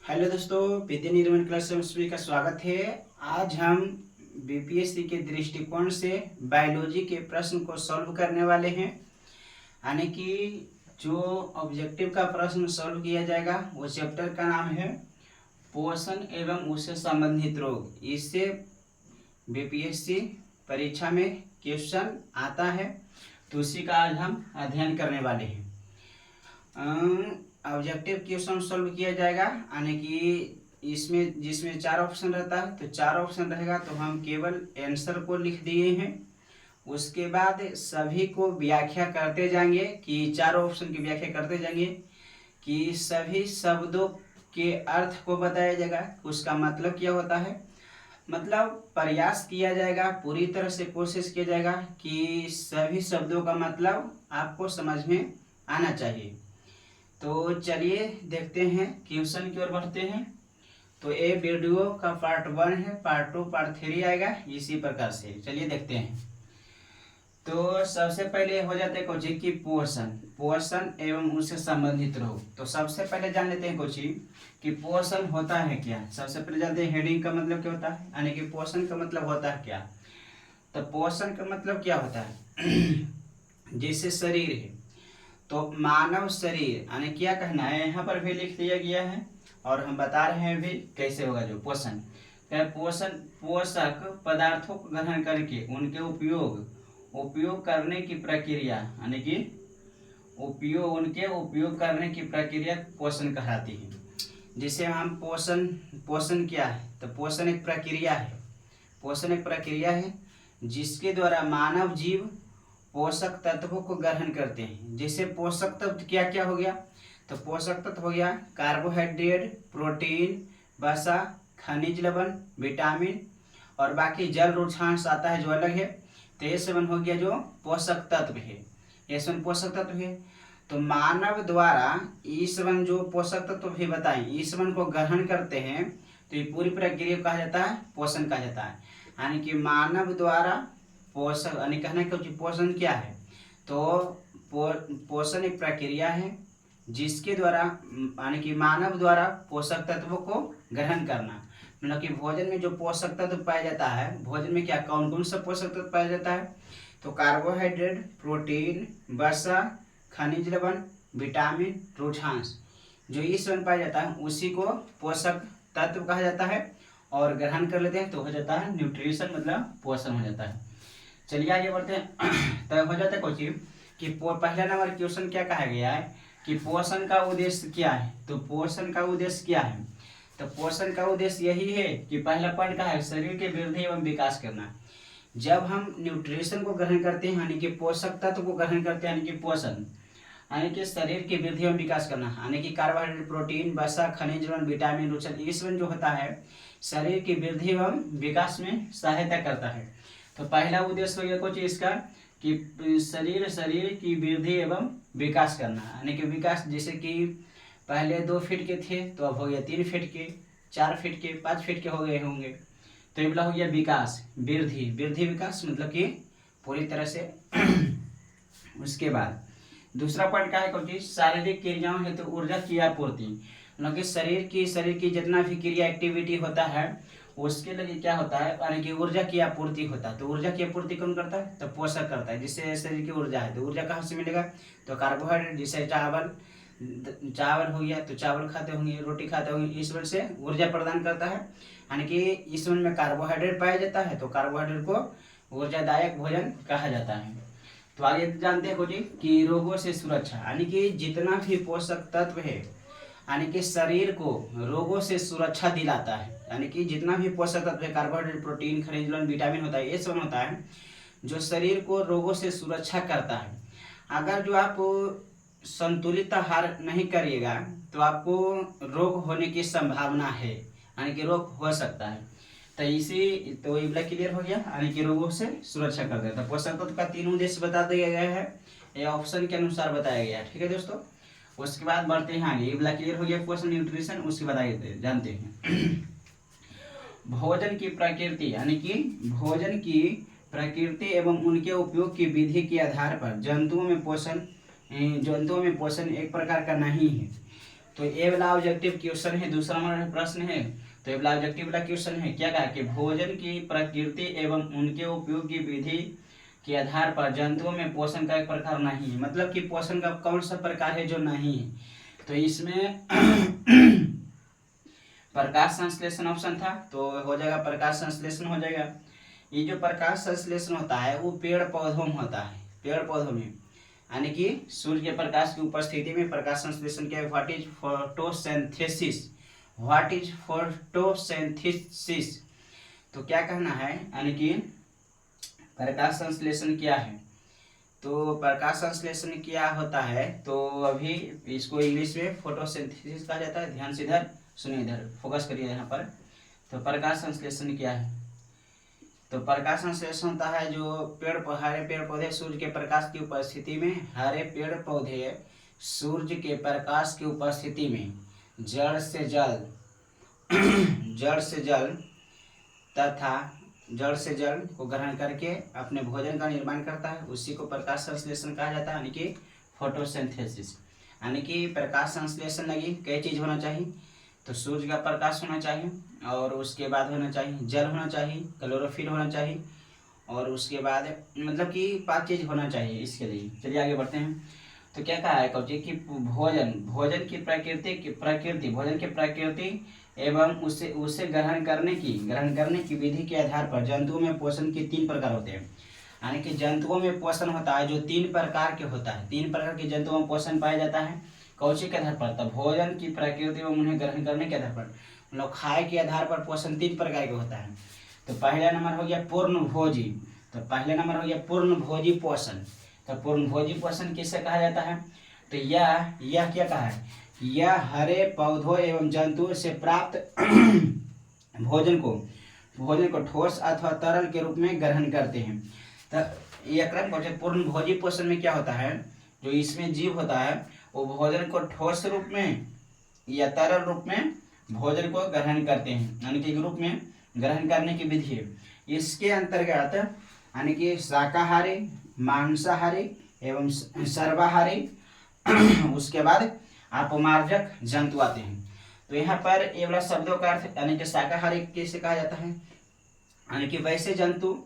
Hello दोस्तों, विद्या निर्माण class में सभी का स्वागत है। आज हम बीपीएससी के दृष्टिकोण से बायोलॉजी के प्रश्न को सॉल्व करने वाले हैं। यानी कि जो ऑब्जेक्टिव का प्रश्न सॉल्व किया जाएगा वो चैप्टर का नाम है पोषण एवं उससे संबंधित रोग। इससे बीपीएससी परीक्षा में क्वेश्चन आता है, तो उसी का आज हम अध्ययन करने वाले हैं। ऑब्जेक्टिव क्वेश्चन सॉल्व किया जाएगा, यानी कि इसमें जिसमें 4 ऑप्शन रहता है तो 4 ऑप्शन रहेगा, तो हम केवल आंसर को लिख दिए हैं। उसके बाद सभी को व्याख्या करते जाएंगे कि 4 ऑप्शन की व्याख्या करते जाएंगे कि सभी शब्दों के अर्थ को बताया जाएगा, उसका मतलब क्या होता है। मतलब प्रयास किया जाएगा, पूरी तरह से कोशिश किया जाएगा कि सभी शब्दों का मतलब आपको समझ में आना चाहिए। तो चलिए देखते हैं, क्वेश्चन की ओर बढ़ते हैं। तो ये वीडियो का पार्ट 1 है, पार्ट 2 पार्ट 3 आएगा इसी प्रकार से। चलिए देखते हैं। तो सबसे पहले हो जाते हैं कोची की पोषण एवं उससे संबंधित रोग। तो सबसे पहले जान लेते हैं कोची कि पोषण होता है क्या। सबसे पहले जानते हैं हेडिंग का मतलब क्या होता है, यानी कि पोषण का मतलब होता है क्या। तो पोषण का मतलब क्या होता है जैसे शरीर है, तो मानव शरीर, यानी क्या कहना है, यहाँ पर भी लिख दिया गया है और हम बता रहे हैं भी कैसे होगा। जो पोषण पोषक पदार्थों को ग्रहण करके उनके उपयोग करने की प्रक्रिया, यानी कि उपयोग करने की प्रक्रिया पोषण कहलाती है। जिसे हम पोषण क्या है, तो पोषण एक प्रक्रिया है जिसके द्वारा मानव जीव पोषक तत्वों को ग्रहण करते हैं। जैसे पोषक तत्व क्या क्या हो गया, तो पोषक तत्व हो गया कार्बोहाइड्रेट, प्रोटीन, वसा, खनिज लवण, विटामिन और बाकी जल रुक्षांश आता है जो अलग है। तो ये सब हो गया जो पोषक तत्व है, ये सब पोषक तत्व है। तो मानव द्वारा इस जो पोषक तत्व भी बताए इस को ग्रहण करते हैं, तो ये पूरी प्रक्रिया कहा जाता है पोषण कहा जाता है। यानी कि मानव द्वारा पोषण, यानी कहना कि पोषण क्या है, तो पोषण एक प्रक्रिया है जिसके द्वारा, यानी कि मानव द्वारा पोषक तत्वों को ग्रहण करना। मतलब कि भोजन में जो पोषक तत्व पाया जाता है, भोजन में क्या कौन कौन सा पोषक तत्व पाया जाता है, तो कार्बोहाइड्रेट, प्रोटीन, वसा, खनिज लवण, विटामिन, रुक्षांश, जो इस पाया जाता है उसी को पोषक तत्व कहा जाता है। और ग्रहण कर लेते हैं तो हो जाता है न्यूट्रिशन, मतलब पोषण हो जाता है। चलिए आगे बढ़ते हैं। तो हो जाता है क्वेश्चन कि पहला नंबर क्वेश्चन क्या कहा गया है कि पोषण का उद्देश्य क्या है। तो पोषण का उद्देश्य क्या है, तो पोषण का उद्देश्य यही है कि पहला पॉइंट का है शरीर के वृद्धि एवं विकास करना। जब हम न्यूट्रिशन को ग्रहण करते हैं, यानी कि पोषक तत्व को ग्रहण करते हैं, यानी कि पोषण, यानी कि शरीर की वृद्धि एवं विकास करना, यानी कि कार्बोहाइड्रेट, प्रोटीन, वसा, खनिज लवण, विटामिन, रुक्षांश, इस जो होता है शरीर की वृद्धि एवं विकास में सहायता करता है। तो पहला उद्देश्य हो गया कुछ इसका कि शरीर की वृद्धि एवं विकास करना, यानी कि विकास, जैसे कि पहले 2 फीट के थे तो अब हो गया 3 फीट के, 4 फीट के, 5 फीट के हो गए होंगे। तो ये हो गया विकास, वृद्धि विकास, मतलब कि पूरी तरह से उसके बाद दूसरा पॉइंट क्या है क्योंकि शारीरिक क्रियाओं हेतु तो ऊर्जा की आपूर्ति, मतलब कि शरीर की जितना भी क्रिया एक्टिविटी होता है उसके लिए क्या होता है, यानी कि ऊर्जा की आपूर्ति होता है। तो ऊर्जा की आपूर्ति कौन करता है, तो पोषक करता है। जिससे शरीर की ऊर्जा है, तो ऊर्जा कहाँ से मिलेगा, तो कार्बोहाइड्रेट, जैसे चावल हो गया तो चावल खाते होंगे, रोटी खाते होंगे, इस वजह से ऊर्जा प्रदान करता है। यानी कि इस में कार्बोहाइड्रेट पाया जाता है, तो कार्बोहाइड्रेट को ऊर्जादायक भोजन कहा जाता है। तो आगे जानते हैं कि रोगों से सुरक्षा, यानी कि जितना भी पोषक तत्व है, यानी कि शरीर को रोगों से सुरक्षा दिलाता है। यानी कि जितना भी पोषक तत्व है, कार्बोहाइड्रेट, प्रोटीन, खनिज लवण, विटामिन होता है, ये सब होता है जो शरीर को रोगों से सुरक्षा करता है। अगर जो आप संतुलित आहार नहीं करिएगा तो आपको रोग होने की संभावना है, यानी कि रोग हो सकता है। तो तो ये क्लियर हो गया, यानी कि रोगों से सुरक्षा कर देता है। पोषक तत्व का 3 उद्देश्य बता दिया गया है, ये ऑप्शन के अनुसार बताया गया है। ठीक है दोस्तों, उसके बाद बढ़ते हैं आगे। ये क्लियर हो गया पोषण न्यूट्रिशन, उसके बाद आगे जानते हैं भोजन की प्रकृति, यानी कि भोजन की प्रकृति एवं उनके उपयोग की विधि के आधार पर जंतुओं में पोषण एक प्रकार का नहीं है। तो ये वाला ऑब्जेक्टिव क्वेश्चन है, दूसरा हमारा प्रश्न है। तो ये वाला ऑब्जेक्टिव वाला क्वेश्चन है, क्या कहा कि भोजन की प्रकृति एवं उनके उपयोग की विधि के आधार पर जंतुओं में पोषण का एक प्रकार नहीं है। मतलब कि पोषण का कौन सा प्रकार है जो नहीं है। तो इसमें प्रकाश संश्लेषण ऑप्शन था, तो हो जाएगा प्रकाश संश्लेषण हो जाएगा। ये जो प्रकाश संश्लेषण होता है वो पेड़ पौधों में होता है, पेड़ पौधों में, यानी कि सूर्य के प्रकाश की उपस्थिति में प्रकाश संश्लेषण क्या है। What is photosynthesis, what is photosynthesis, तो क्या कहना है, यानी कि प्रकाश संश्लेषण क्या है। तो प्रकाश संश्लेषण क्या होता है, तो अभी इसको इंग्लिश में फोटोसिंथेसिस कहा जाता है। ध्यान से इधर सुनिए, इधर फोकस करिए यहाँ पर। तो प्रकाश संश्लेषण क्या है, तो प्रकाश संश्लेषण होता है जो हरे पेड़ पौधे सूर्य के प्रकाश की उपस्थिति में, हरे पेड़ पौधे सूर्य के प्रकाश की उपस्थिति में जड़ से जल को ग्रहण करके अपने भोजन का निर्माण करता है, उसी को प्रकाश संश्लेषण कहा जाता है, यानी कि फोटोसिंथेसिस। यानी कि प्रकाश संश्लेषण लगी कई चीज होना चाहिए, तो सूर्य का प्रकाश होना चाहिए, और उसके बाद होना चाहिए जल होना चाहिए, क्लोरोफिल होना चाहिए, और उसके बाद मतलब कि 5 चीज होना चाहिए इसके लिए। चलिए आगे बढ़ते हैं। तो क्या कहा है कौची कि भोजन की प्रकृति भोजन की प्रकृति एवं उसे ग्रहण करने की विधि के आधार पर जंतुओं में पोषण के 3 प्रकार होते हैं। यानी कि जंतुओं में पोषण होता है जो 3 प्रकार के होता है, 3 प्रकार के जंतुओं में पोषण पाया जाता है। कौची के आधार पर, तो भोजन की प्रकृति एवं उन्हें ग्रहण करने के आधार पर, मतलब खाए के आधार पर पोषण 3 प्रकार के होता है। तो पहला नंबर हो गया पूर्णभोजी, तो पहला नंबर हो गया पूर्णभोजी पोषण। तो पूर्णभोजी पोषण किससे कहा जाता है, तो यह क्या कहा है, यह हरे पौधों एवं जंतुओं से प्राप्त भोजन को ठोस अथवा तरल के रूप में ग्रहण करते हैं। तो यह क्रम पूर्णभोजी पोषण में क्या होता है, जो इसमें जीव होता है वो भोजन को ठोस रूप में या तरल रूप में भोजन को ग्रहण करते हैं, यानी कि रूप में ग्रहण करने की विधि है। इसके अंतर्गत यानी कि शाकाहारी, मांसाहारी एवं सर्वाहारी उसके बाद अपमार्जक जंतु आते हैं। तो यहाँ पर ये वाला शब्दों का अर्थ, यानी कि शाकाहारी किसे कहा जाता है, यानी कि वैसे जंतु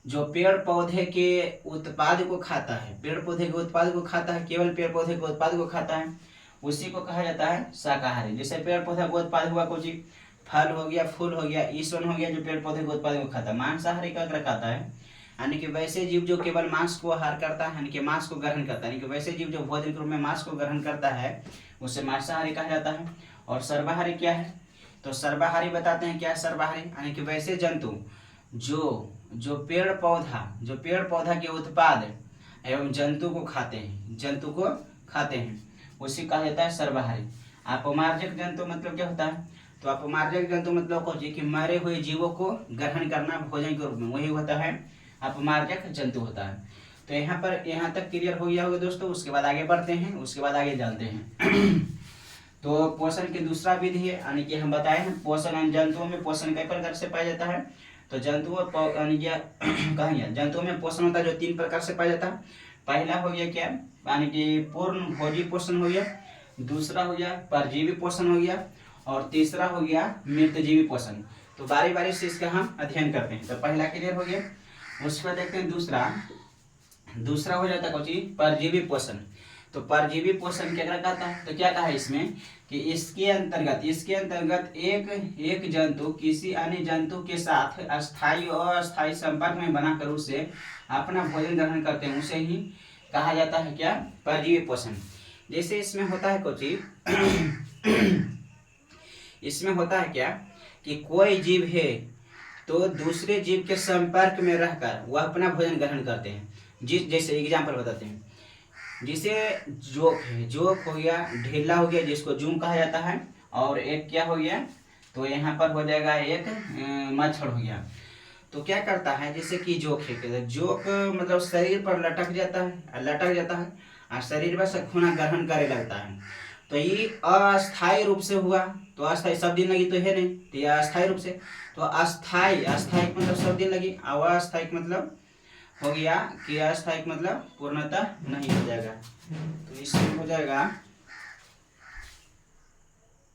जो पेड़ पौधे के उत्पाद को खाता है, पेड़ पौधे के उत्पाद को खाता है, केवल पेड़ पौधे के उत्पाद को खाता है, उसी को कहा जाता है शाकाहारी। जैसे पेड़ पौधे का उत्पाद हुआ कुछ फल हो गया, फूल हो गया, ईश्वन हो गया, जो पेड़ पौधे के उत्पाद को खाता है। मांसाहारी का खाता है, यानी कि वैसे जीव जो केवल मांस को आहार करता है, यानी कि मांस को ग्रहण करता है, यानी कि वैसे जीव जो भोजन के रूप में मांस को ग्रहण करता है उसे मांसाहारी कहा जाता है। और सर्वाहारी क्या है, तो सर्वाहारी बताते हैं क्या है सर्वाहारी, यानी कि वैसे जंतु जो पेड़ पौधा के उत्पाद एवं जंतु को खाते हैं, उसी कहा जाता है सर्वाहारी। अपमार्जक जंतु मतलब क्या होता है, तो अपमार्जक जंतु मतलब कुछ कि मरे हुए जीवों को ग्रहण करना भोजन के रूप में, वही होता है अपमार्जक जंतु होता है। तो यहाँ तक क्लियर हो गया होगा दोस्तों। उसके बाद आगे बढ़ते हैं, उसके बाद आगे जानते हैं। तो पोषण की दूसरा विधि है, यानी कि हम बताए हैं पोषण जंतुओं में पोषण कई प्रकार से पाया जाता है। तो जंतुओं में पोषण होता है जो 3 प्रकार से पाया जाता है। पहला हो गया क्या, यानी कि पूर्णभोजी पोषण हो गया, दूसरा हो गया परजीवी पोषण हो गया, और तीसरा हो गया मृतजीवी पोषण। तो बारी बारी से इसका हम अध्ययन करते हैं। तो पहला क्लियर हो गया, उसके बाद देखते हैं दूसरा हो जाता है परजीवी पोषण। तो परजीवी पोषण क्या कहता है, तो क्या कहा है इसमें कि इसके अंतर्गत एक जंतु किसी अन्य जंतु के साथ अस्थायी और अस्थायी संपर्क में बनाकर उसे अपना भोजन ग्रहण करते हैं, उसे ही कहा जाता है क्या, परजीवी पोषण। जैसे इसमें होता है इसमें होता है क्या कि कोई जीव है तो दूसरे जीव के संपर्क में रहकर वह अपना भोजन ग्रहण करते हैं। जैसे एग्जाम्पल बताते हैं, जिसे जोक हो गया, ढीला हो गया जिसको जूम कहा जाता है, और एक क्या हो गया, तो यहाँ पर हो जाएगा एक मच्छर हो गया। तो क्या करता है, जैसे कि जोक है, जोक मतलब शरीर पर लटक जाता है और शरीर में से खूना ग्रहण करे लगता है। तो ये अस्थायी रूप से हुआ, तो अस्थायी सब दिन लगी तो है नहीं, तो यह अस्थायी रूप से, तो अस्थायी मतलब सब दिन लगी, और अस्थायी मतलब हो गया कि अस्थायी मतलब पूर्णतः नहीं हो जाएगा। तो इसमें हो जाएगा